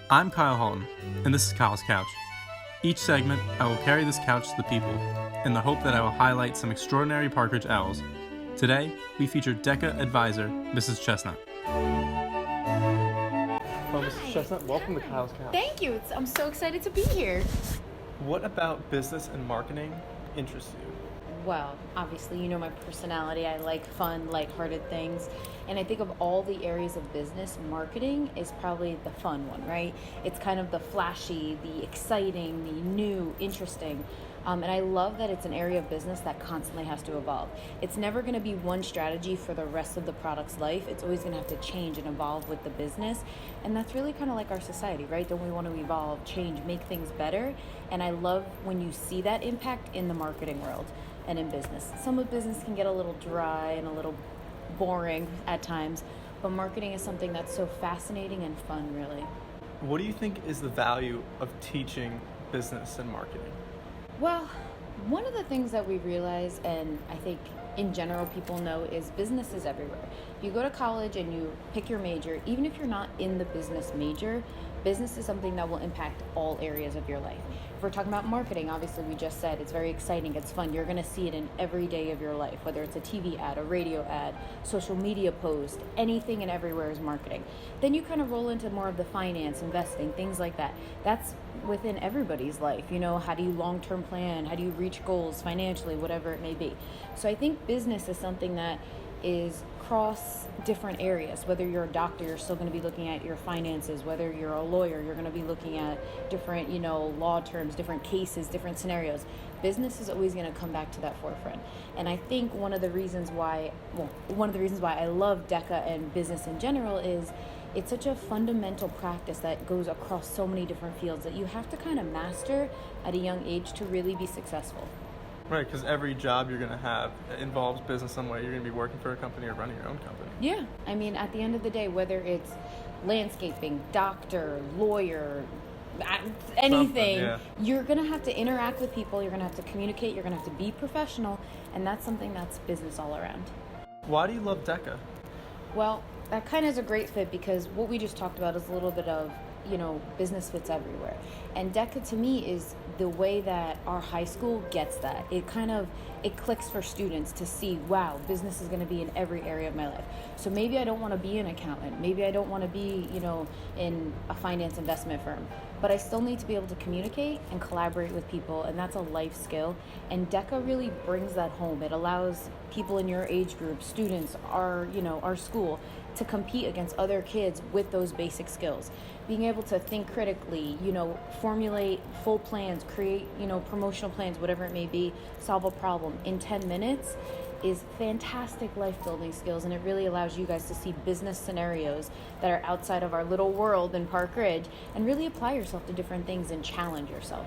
I'm Kyle Holm, and this is Kyle's Couch. Each segment, I will carry this couch to the people, in the hope that I will highlight some extraordinary Park Ridge owls. Today, we feature DECA advisor, Mrs. Chestnutt. Well, Mrs. Chestnutt, welcome to Kyle's Couch. Thank you. I'm so excited to be here. What about business and marketing interests you? Well, obviously, you know my personality. I like fun, lighthearted things. And I think of all the areas of business, marketing is probably the fun one, right? It's kind of the flashy, the exciting, the new, interesting. And I love that it's an area of business that constantly has to evolve. It's never going to be one strategy for the rest of the product's life. It's always going to have to change and evolve with the business. And that's really kind of like our society, right? Don't we want to evolve, change, make things better? And I love when you see that impact in the marketing world and in business. Some of business can get a little dry and a little boring at times, but marketing is something that's so fascinating and fun, really. What do you think is the value of teaching business and marketing? Well, one of the things that we realize, and I think in general people know, is business is everywhere. You go to college and you pick your major, even if you're not in the business major, business is something that will impact all areas of your life. If we're talking about marketing, obviously we just said it's very exciting, it's fun. You're going to see it in every day of your life, whether it's a TV ad, a radio ad, social media post, anything and everywhere is marketing. Then you kind of roll into more of the finance, investing, things like that. That's within everybody's life. You know, how do you long-term plan? How do you reach goals financially, whatever it may be? So I think business is something that is cross different areas. Whether you're a doctor, you're still going to be looking at your finances. Whether you're a lawyer, you're going to be looking at different, law terms, different cases, different scenarios. Business is always going to come back to that forefront. And I think one of the reasons why I love DECA and business in general is it's such a fundamental practice that goes across so many different fields that you have to kind of master at a young age to really be successful. Right, because every job you're going to have involves business some way. You're going to be working for a company or running your own company. Yeah. I mean, at the end of the day, whether it's landscaping, doctor, lawyer, anything, you're going to have to interact with people. You're going to have to communicate. You're going to have to be professional. And that's something that's business all around. Why do you love DECA? Well, that kind of is a great fit because what we just talked about is a little bit of, business fits everywhere. And DECA to me is the way that our high school gets that. It clicks for students to see, wow, business is going to be in every area of my life. So maybe I don't want to be an accountant. Maybe I don't want to be, in a finance investment firm. But I still need to be able to communicate and collaborate with people, and that's a life skill. And DECA really brings that home. It allows people in your age group, students, our school, to compete against other kids with those basic skills. Being able to think critically, formulate full plans, create, promotional plans, whatever it may be, solve a problem in 10 minutes is fantastic life building skills, and it really allows you guys to see business scenarios that are outside of our little world in Park Ridge and really apply yourself to different things and challenge yourself.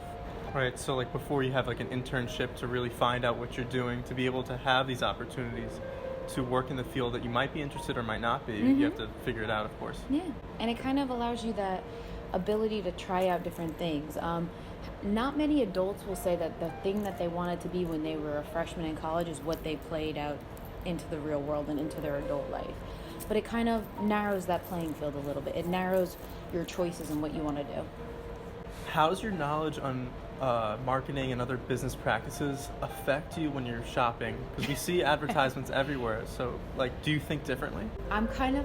Right, so like before you have like an internship to really find out what you're doing, to be able to have these opportunities to work in the field that you might be interested or might not be, you have to figure it out, of course. Yeah, and it kind of allows you that ability to try out different things. Not many adults will say that the thing that they wanted to be when they were a freshman in college is what they played out into the real world and into their adult life. But it kind of narrows that playing field a little bit. It narrows your choices and what you want to do. How does your knowledge on marketing and other business practices affect you when you're shopping? Because we see advertisements everywhere. So, do you think differently? I'm kind of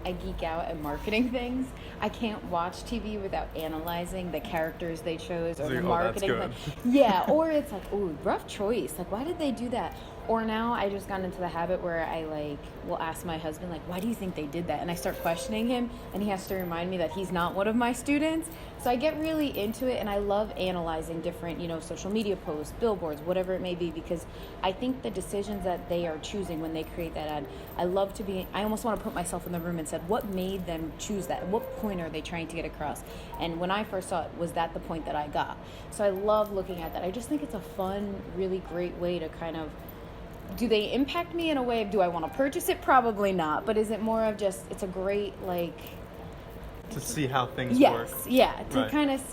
I geek out at marketing things. I can't watch TV without analyzing the characters they chose or the marketing. That's good. Yeah, or it's ooh, rough choice. Why did they do that? Or now I just got into the habit where I will ask my husband, why do you think they did that? And I start questioning him, and he has to remind me that he's not one of my students. So I get really into it, and I love analyzing different, social media posts, billboards, whatever it may be, because I think the decisions that they are choosing when they create that ad, I almost want to put myself in the room and said, what made them choose that? What point are they trying to get across? And when I first saw it, was that the point that I got? So I love looking at that. I just think it's a fun, really great way to kind of, do they impact me in a way of, do I want to purchase it? Probably not. But is it more of just, it's a great, to see how things work. Yes, yeah. To kind of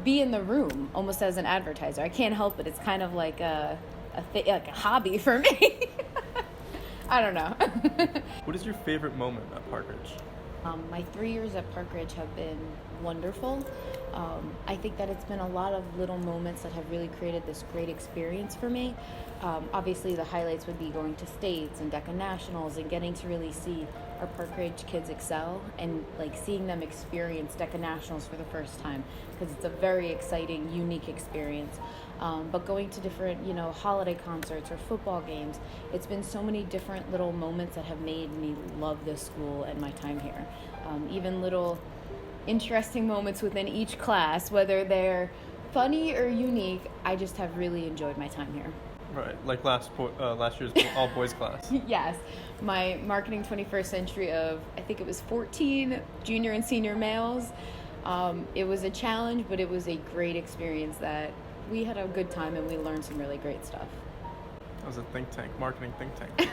be in the room, almost as an advertiser. I can't help it. It's kind of like a hobby for me. I don't know. What is your favorite moment at Park Ridge? My 3 years at Park Ridge have been wonderful. I think that it's been a lot of little moments that have really created this great experience for me. Obviously, the highlights would be going to states and DECA Nationals and getting to really see our Park Ridge kids excel and like seeing them experience DECA Nationals for the first time, because it's a very exciting, unique experience. But going to different, holiday concerts or football games, it's been so many different little moments that have made me love this school and my time here. Even little interesting moments within each class, whether they're funny or unique, I just have really enjoyed my time here. Right, like last year's all boys class. Yes, my marketing 21st century of, I think it was 14 junior and senior males. It was a challenge, but it was a great experience that we had a good time and we learned some really great stuff. That was a think tank, marketing think tank.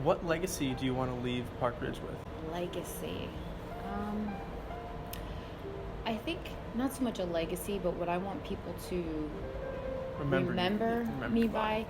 What legacy do you want to leave Park Ridge with? Legacy. I think not so much a legacy, but what I want people to remember me by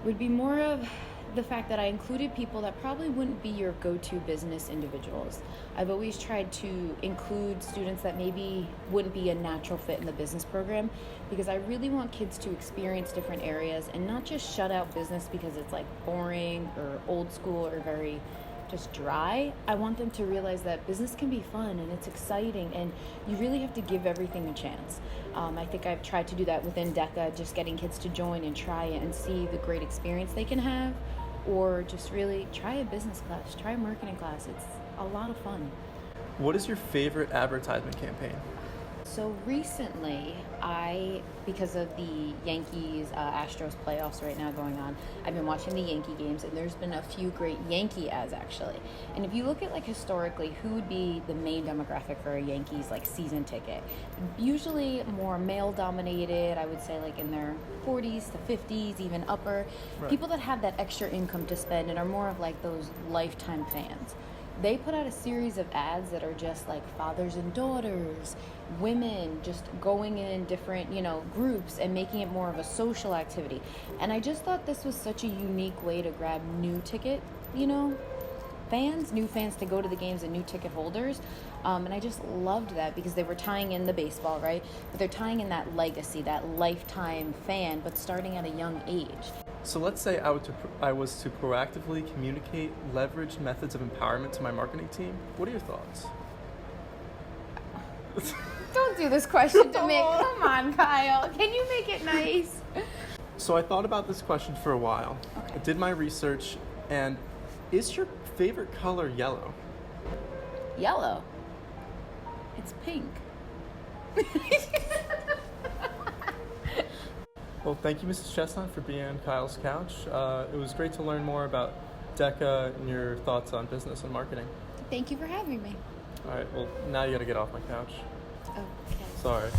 would be more of the fact that I included people that probably wouldn't be your go-to business individuals. I've always tried to include students that maybe wouldn't be a natural fit in the business program, because I really want kids to experience different areas and not just shut out business because it's like boring or old school or very just dry. I want them to realize that business can be fun and it's exciting and you really have to give everything a chance. I think I've tried to do that within DECA, just getting kids to join and try it and see the great experience they can have, or just really try a business class, try a marketing class. It's a lot of fun. What is your favorite advertisement campaign? So recently, because of the Yankees Astros playoffs right now going on, I've been watching the Yankee games, and there's been a few great Yankee ads actually. And if you look at like historically, who would be the main demographic for a Yankees like season ticket? Usually more male dominated, I would say like in their 40s to 50s, even upper. Right. People that have that extra income to spend and are more of like those lifetime fans. They put out a series of ads that are just like fathers and daughters, women just going in different, groups and making it more of a social activity. And I just thought this was such a unique way to grab new ticket, new fans to go to the games and new ticket holders. And I just loved that because they were tying in the baseball, right? But they're tying in that legacy, that lifetime fan, but starting at a young age. So let's say I was to proactively communicate leveraged methods of empowerment to my marketing team. What are your thoughts? Don't do this question to me. Come on, Kyle. Can you make it nice? So I thought about this question for a while. Okay. I did my research, and is your favorite color yellow? Yellow. It's pink. Well, thank you, Mrs. Chestnutt, for being on Kyle's Couch. It was great to learn more about DECA and your thoughts on business and marketing. Thank you for having me. All right, well, now you got to get off my couch. Okay. Sorry.